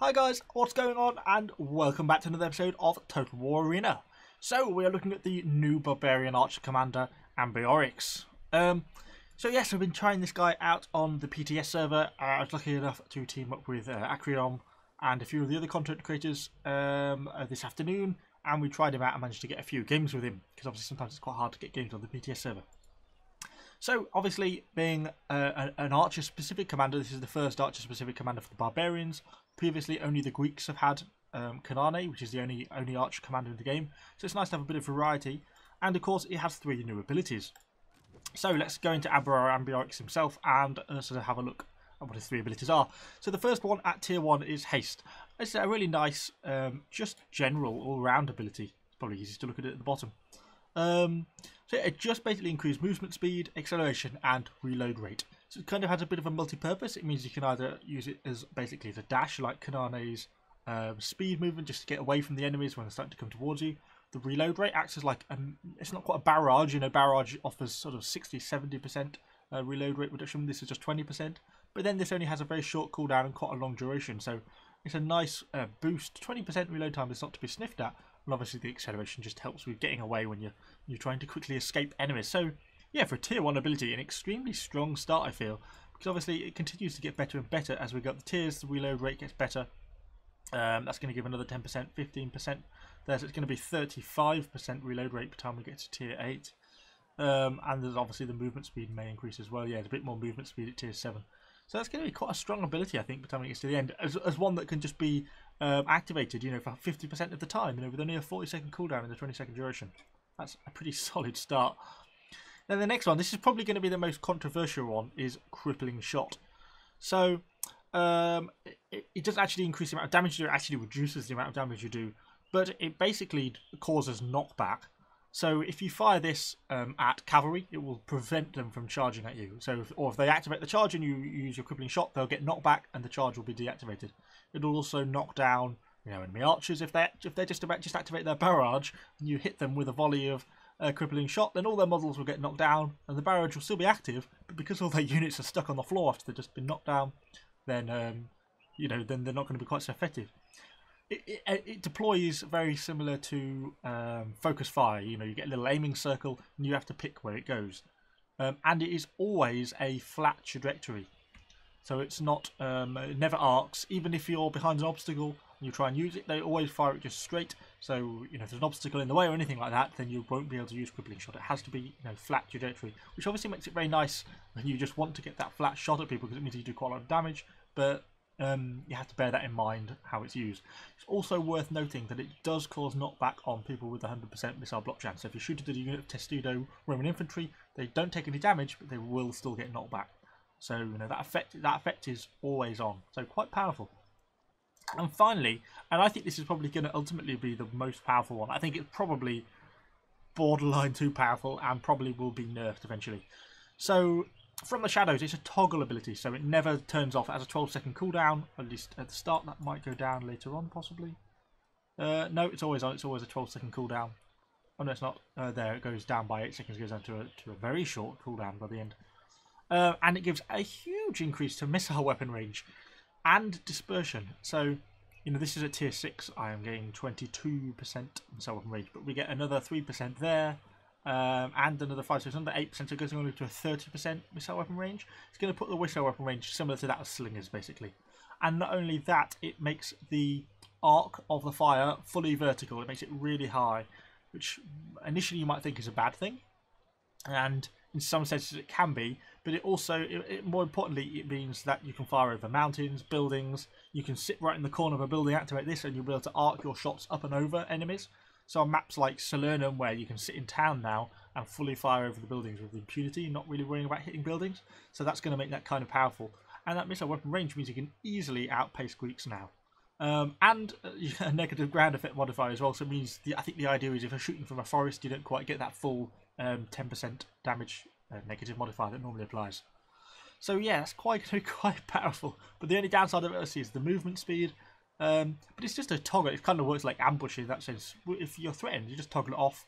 Hi guys, what's going on, and welcome back to another episode of Total War Arena. So we are looking at the new Barbarian Archer Commander, Ambiorix. So yes, I've been trying this guy out on the PTS server. I was lucky enough to team up with Akriom and a few of the other content creators this afternoon, and we tried him out and managed to get a few games with him, because obviously sometimes it's quite hard to get games on the PTS server. So, obviously, being an Archer-specific commander, this is the first Archer-specific commander for the Barbarians. Previously, only the Greeks have had Kanane, which is the only Archer commander in the game. So it's nice to have a bit of variety. And, of course, it has 3 new abilities. So let's go into Ambiorix himself and sort of have a look at what his 3 abilities are. So the first one at Tier 1 is Haste. It's a really nice, just general, all-round ability. It's probably easiest to look at it at the bottom. So it just basically increases movement speed, acceleration, and reload rate. So it kind of has a bit of a multi-purpose. It means you can either use it as basically as a dash, like Kanane's speed movement, just to get away from the enemies when they're starting to come towards you. The reload rate acts as like, it's not quite a barrage. You know, barrage offers sort of 60-70% reload rate reduction. This is just 20%. But then this only has a very short cooldown and quite a long duration. So it's a nice boost. 20% reload time is not to be sniffed at. And obviously the acceleration just helps with getting away when you're trying to quickly escape enemies. So yeah, for a tier 1 ability, an extremely strong start I feel, because obviously it continues to get better and better as we go up the tiers. The reload rate gets better. That's going to give another 10%, 15% there, so it's going to be 35% reload rate by the time we get to tier 8. And there's obviously the movement speed may increase as well. Yeah, there's a bit more movement speed at tier 7. So that's going to be quite a strong ability, I think, by the time it gets to the end, as one that can just be activated, you know, for 50% of the time, you know, with only a 40-second cooldown and a 20-second duration. That's a pretty solid start. Then the next one, this is probably going to be the most controversial one, is Crippling Shot. So it does actually increase the amount of damage you do, it actually reduces the amount of damage you do, but it basically causes knockback. So if you fire this at cavalry, it will prevent them from charging at you. So, or if they activate the charge and you use your Crippling Shot, they'll get knocked back and the charge will be deactivated. It'll also knock down, you know, enemy archers if they just activate their barrage and you hit them with a volley of Crippling Shot, then all their models will get knocked down and the barrage will still be active. But because all their units are stuck on the floor after they've just been knocked down, then you know, then they're not going to be quite so effective. It deploys very similar to focus fire. You know, you get a little aiming circle and you have to pick where it goes. And it is always a flat trajectory. So it's not, it never arcs. Even if you're behind an obstacle and you try and use it, they always fire it just straight. So, you know, if there's an obstacle in the way or anything like that, then you won't be able to use Crippling Shot. It has to be, you know, flat trajectory, which obviously makes it very nice when you just want to get that flat shot at people, because it means you do quite a lot of damage. But you have to bear that in mind, how it's used. It's also worth noting that it does cause knockback on people with 100% missile block chance. So if you shoot at a unit of Testudo Roman infantry, they don't take any damage, but they will still get knocked back. So, you know, that effect is always on. So quite powerful. And finally, and I think this is probably going to ultimately be the most powerful one. I think it's probably borderline too powerful and probably will be nerfed eventually. So from the shadows, it's a toggle ability, so it never turns off. It has a 12-second cooldown, at least at the start. That might go down later on, possibly. No, it's always on. It's always a 12-second cooldown. Oh no, it's not. There, it goes down by 8 seconds. It goes down to a very short cooldown by the end. And it gives a huge increase to missile weapon range and dispersion. So, you know, this is at tier 6. I am getting 22% missile weapon range, but we get another 3% there. And another 5%, so it's another 8%, so it goes on to a 30% missile weapon range. It's going to put the missile weapon range similar to that of slingers, basically. And not only that, it makes the arc of the fire fully vertical. It makes it really high, which initially you might think is a bad thing. And in some senses it can be, but it also, more importantly, it means that you can fire over mountains, buildings. You can sit right in the corner of a building, activate this, and you'll be able to arc your shots up and over enemies. So on maps like Salernum, where you can sit in town now and fully fire over the buildings with impunity, not really worrying about hitting buildings. So that's going to make that kind of powerful. And that missile weapon range means you can easily outpace Greeks now. And a negative ground effect modifier as well. So it means, I think the idea is if you're shooting from a forest, you don't quite get that full 10% damage negative modifier that normally applies. So yeah, it's quite powerful. But the only downside of it is the movement speed. But it's just a toggle. It kind of works like ambushing in that sense. If you're threatened, you just toggle it off,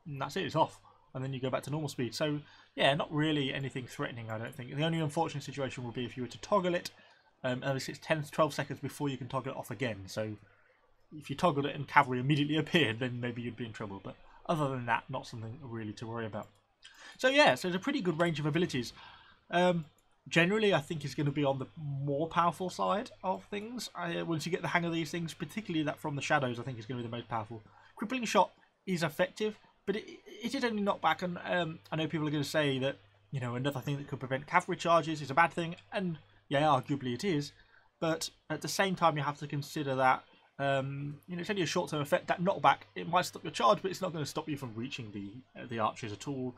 and that's it. It's off, and then you go back to normal speed. So yeah, not really anything threatening, I don't think. The only unfortunate situation would be if you were to toggle it Obviously it's 10 to 12 seconds before you can toggle it off again. So if you toggled it and cavalry immediately appeared, then maybe you'd be in trouble. But other than that, not something really to worry about. So yeah, so there's a pretty good range of abilities. Generally, I think it's going to be on the more powerful side of things. Once you get the hang of these things, particularly that from the shadows, I think is going to be the most powerful. Crippling Shot is effective, but it is only knockback, and I know people are going to say that, you know, another thing that could prevent cavalry charges is a bad thing, and yeah, arguably it is. But at the same time, you have to consider that you know, it's only a short-term effect. That knockback, it might stop your charge, but it's not going to stop you from reaching the archers at all.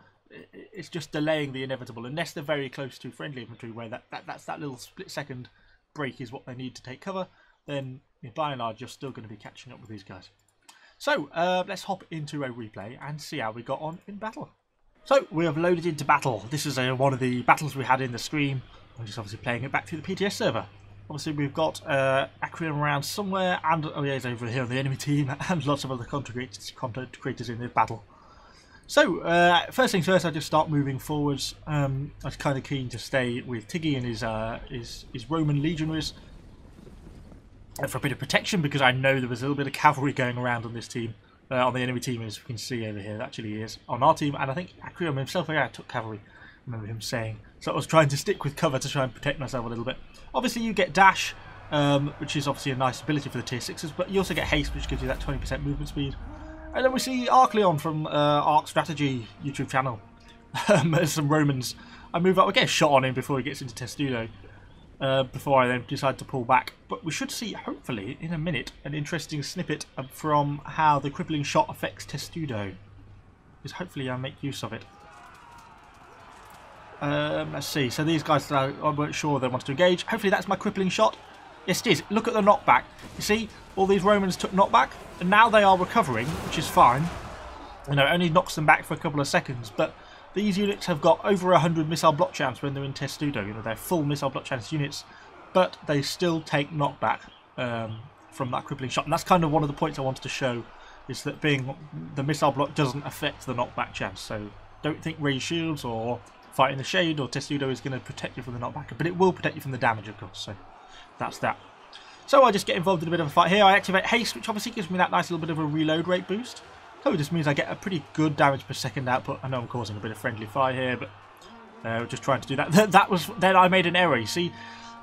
It's just delaying the inevitable, unless they're very close to friendly infantry, where that's that little split-second break is what they need to take cover. Then, you know, by and large, you're still going to be catching up with these guys. So let's hop into a replay and see how we got on in battle. So we have loaded into battle. This is one of the battles we had in the stream. I'm just obviously playing it back through the PTS server. Obviously we've got Akriom around somewhere, and oh yeah, he's over here on the enemy team, and lots of other content creators in this battle. So first things first, I just start moving forwards. I was kind of keen to stay with Tiggy and his Roman legionaries for a bit of protection, because I know there was a little bit of cavalry going around on this team, on the enemy team, as we can see over here. Actually, he is on our team, and I think Akriom himself, yeah, took cavalry. I remember him saying. So I was trying to stick with cover to try and protect myself a little bit. Obviously, you get dash, which is obviously a nice ability for the tier 6s, but you also get haste, which gives you that 20% movement speed. And then we see Akriom from Arc Strategy YouTube channel. There's some Romans. I move up, I get a shot on him before he gets into Testudo, before I then decide to pull back. But we should see, hopefully, in a minute, an interesting snippet from how the Crippling Shot affects Testudo. Because hopefully I'll make use of it. Let's see, so these guys, I weren't sure they wanted to engage. Hopefully that's my Crippling Shot. Yes, it is. Look at the knockback. You see, all these Romans took knockback, and now they are recovering, which is fine. You know, it only knocks them back for a couple of seconds, but these units have got over 100 missile block chance when they're in Testudo. You know, they're full missile block chance units, but they still take knockback from that Crippling Shot. And that's kind of one of the points I wanted to show, is that being the missile block doesn't affect the knockback chance. So don't think raise shields or fight in the shade or Testudo is going to protect you from the knockback, but it will protect you from the damage, of course. So that's that. So I just get involved in a bit of a fight here. I activate Haste, which obviously gives me that nice little bit of a reload rate boost. So it just means I get a pretty good damage per second output. I know I'm causing a bit of friendly fire here, but just trying to do that. Then I made an error. You see,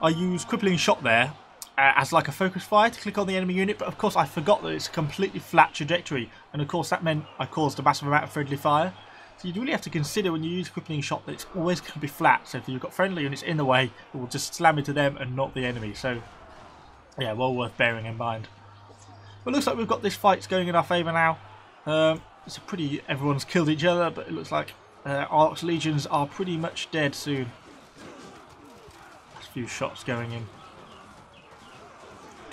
I used Crippling Shot there as like a focus fire to click on the enemy unit, but of course I forgot that it's a completely flat trajectory, and of course that meant I caused a massive amount of friendly fire. So you really have to consider when you use Crippling Shot that it's always going to be flat. So if you've got friendly units in the way, it will just slam into them and not the enemy. So yeah, well worth bearing in mind. Well, it looks like we've got this fight going in our favour now. It's a pretty, everyone's killed each other, but it looks like Arc's legions are pretty much dead soon. There's a few shots going in.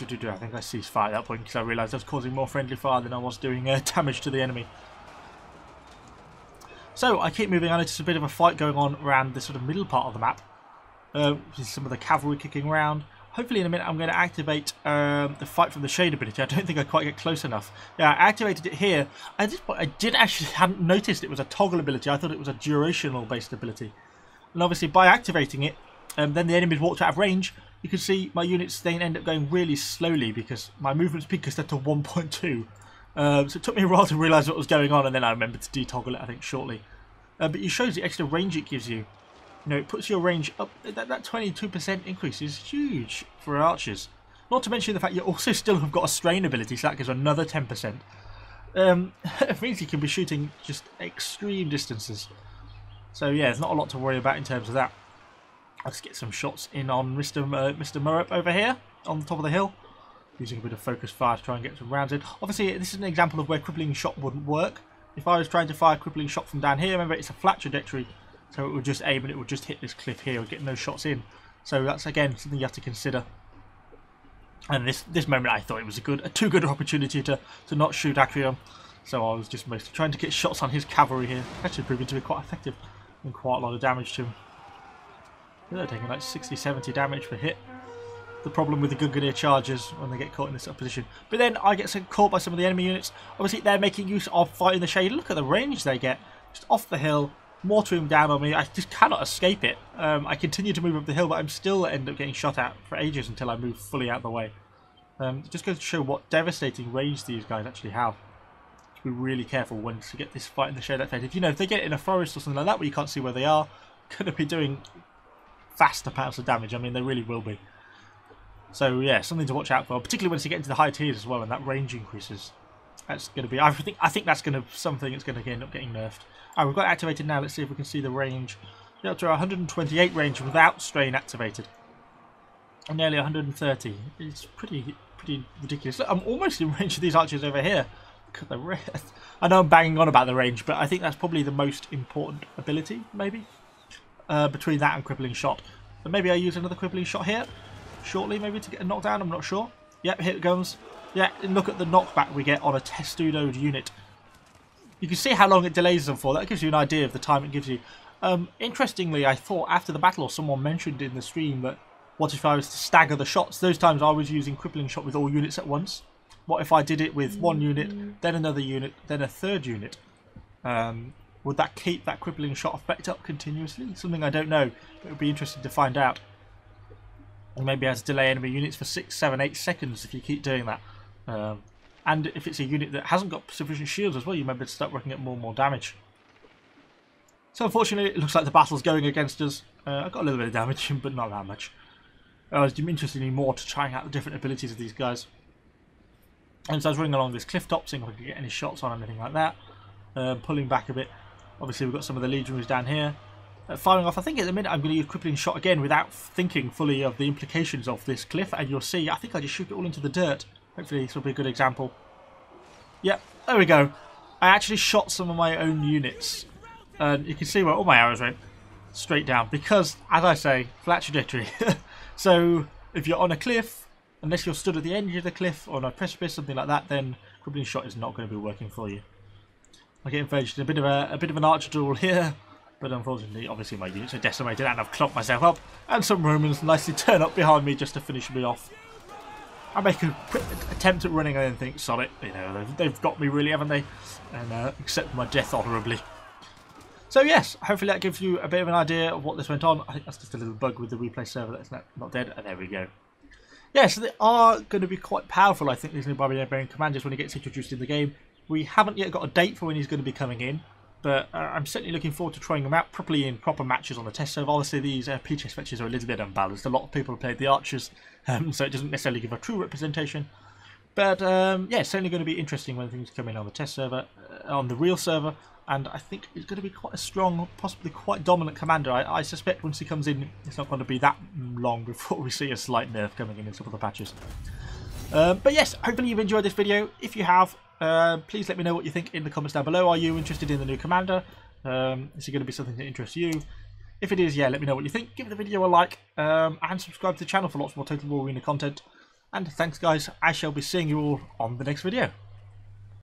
I think I ceased fire at that point because I realised I was causing more friendly fire than I was doing damage to the enemy. So I keep moving. I notice a bit of a fight going on around the sort of middle part of the map. With some of the cavalry kicking around. Hopefully in a minute I'm going to activate the fight from the shade ability. I don't think I quite get close enough. Yeah, I activated it here. At this point I hadn't noticed it was a toggle ability. I thought it was a durational based ability. And obviously by activating it, then the enemies walked out of range. You can see my units then end up going really slowly because my movement speed is set to 1.2. So it took me a while to realise what was going on, and then I remembered to detoggle it, I think, shortly. But it shows the extra range it gives you. You know, it puts your range up. That 22% increase is huge for archers. Not to mention the fact you also still have got a strain ability, so that gives another 10%. It means you can be shooting just extreme distances. So yeah, there's not a lot to worry about in terms of that. Let's get some shots in on Mr. Murrup over here on the top of the hill. Using a bit of focus fire to try and get some rounds in. Obviously, this is an example of where Crippling Shot wouldn't work. If I was trying to fire Crippling Shot from down here, remember it's a flat trajectory, so it would just aim and it would just hit this cliff here, or get no shots in. So that's again something you have to consider. And this moment, I thought it was a too good opportunity to not shoot Akriom. So I was just mostly trying to get shots on his cavalry here. Actually proving to be quite effective and quite a lot of damage to him. They're taking like 60-70 damage per hit. The problem with the Gungnir chargers when they get caught in this position. But then I get caught by some of the enemy units. Obviously they're making use of fighting the shade. Look at the range they get. Just off the hill. mortaring down on me. I just cannot escape it. I continue to move up the hill, but I'm still end up getting shot at for ages until I move fully out of the way. It just goes to show what devastating range these guys actually have. To be really careful when to get this fight in the shade phase. If they get in a forest or something like that where you can't see where they are, going to be doing vast amounts of damage. I mean, they really will be. So yeah, something to watch out for, particularly once you get into the high tiers as well, and that range increases. That's going to be. I think that's going to something that's going to end up getting nerfed. Alright, we've got it activated now. Let's see if we can see the range. We're up to 128 range without strain activated, and nearly 130. It's pretty ridiculous. Look, I'm almost in range of these archers over here. I know I'm banging on about the range, but I think that's probably the most important ability, maybe, between that and Crippling Shot. But maybe I use another Crippling Shot here shortly, maybe to get a knockdown. I'm not sure. Yep, here it comes. Yeah, and look at the knockback we get on a testudoed unit. You can see how long it delays them for. That gives you an idea of the time it gives you. Interestingly, I thought after the battle, or someone mentioned in the stream, that what if I was to stagger the shots? Those times I was using Crippling Shot with all units at once. What if I did it with one unit, then another unit, then a third unit? Would that keep that Crippling Shot effect up continuously? Something I don't know, but it would be interesting to find out. And maybe has to delay enemy units for 6, 7, 8 seconds if you keep doing that. And if it's a unit that hasn't got sufficient shields as well, you might be able to start working at more and more damage. So unfortunately, it looks like the battle's going against us. I got a little bit of damage, but not that much. I was interested in more to trying out the different abilities of these guys. And so I was running along this cliff top, seeing if I could get any shots on anything like that. Pulling back a bit. Obviously, we've got some of the legionaries down here. Firing off, I think at the minute I'm going to use Crippling Shot again without thinking fully of the implications of this cliff. And you'll see, I think I just shoot it all into the dirt. Hopefully this will be a good example. Yep, there we go. I actually shot some of my own units. And you can see where all my arrows went. Straight down. Because, as I say, flat trajectory. So, if you're on a cliff, unless you're stood at the edge of the cliff, or on a precipice, something like that, then Crippling Shot is not going to be working for you. I get engaged in a bit of an archer duel here. But unfortunately, obviously my units are decimated and I've clocked myself up. And some Romans nicely turn up behind me just to finish me off. I make a quick attempt at running and then think, sod it, you know, they've got me really, haven't they? And accept my death honourably. So yes, hopefully that gives you a bit of an idea of what this went on. I think that's just a little bug with the replay server that's not dead. And there we go. Yeah, so they are going to be quite powerful, I think, these new Barbarian Commanders when he gets introduced in the game. We haven't yet got a date for when he's going to be coming in. But I'm certainly looking forward to trying them out properly in proper matches on the test server. Obviously, these PTS matches are a little bit unbalanced. A lot of people have played the archers, so it doesn't necessarily give a true representation. But yeah, it's certainly going to be interesting when things come in on the test server, on the real server. And I think it's going to be quite a strong, possibly quite dominant commander. I suspect once he comes in, it's not going to be that long before we see a slight nerf coming in some of the patches. But yes, hopefully you've enjoyed this video. If you have, please let me know what you think in the comments down below. Are you interested in the new commander? Is it going to be something that interests you? If it is, yeah, let me know what you think. Give the video a like and subscribe to the channel for lots more Total War Arena content. And thanks guys, I shall be seeing you all on the next video.